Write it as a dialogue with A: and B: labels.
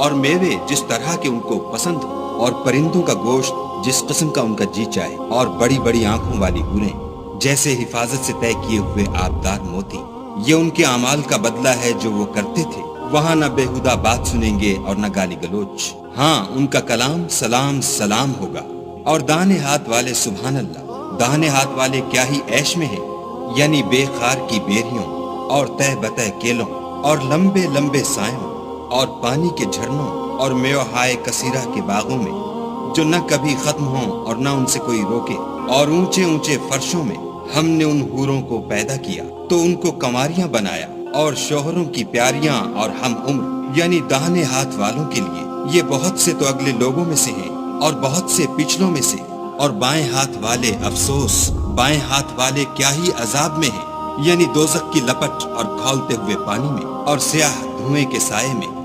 A: और मेवे जिस तरह के उनको पसंद हो, और परिंदों का गोश्त जिस किस्म का उनका जी चाहे, और बड़ी बड़ी आंखों वाली हुरें जैसे हिफाजत से तय किए हुए आबदार मोती। ये उनके अमाल का बदला है जो वो करते थे। वहाँ न बेहुदा बात सुनेंगे और न गाली गलोच। हाँ, उनका कलाम सलाम सलाम होगा। और दाने हाथ वाले सुभान अल्लाह, दाने हाथ वाले क्या ही ऐश में हैं, यानी बेखार की बेरियों और तय बतय केलों और लंबे लंबे सायों और पानी के झरनों और मेवहाय कसीरा के बागों में जो न कभी खत्म हो और न उनसे कोई रोके। और ऊंचे ऊंचे फर्शों में हमने उन हूरों को पैदा किया तो उनको कंवारियां बनाया, और शोहरों की प्यारियां और हम उम्र यानी दाहिने हाथ वालों के लिए ये बहुत से तो अगले लोगों में से हैं और बहुत से पिछलों में से। और बाएं हाथ वाले अफसोस, बाएं हाथ वाले क्या ही अजाब में हैं, यानी दोजख की लपट और खौलते हुए पानी में और स्याह धुएं के साये में।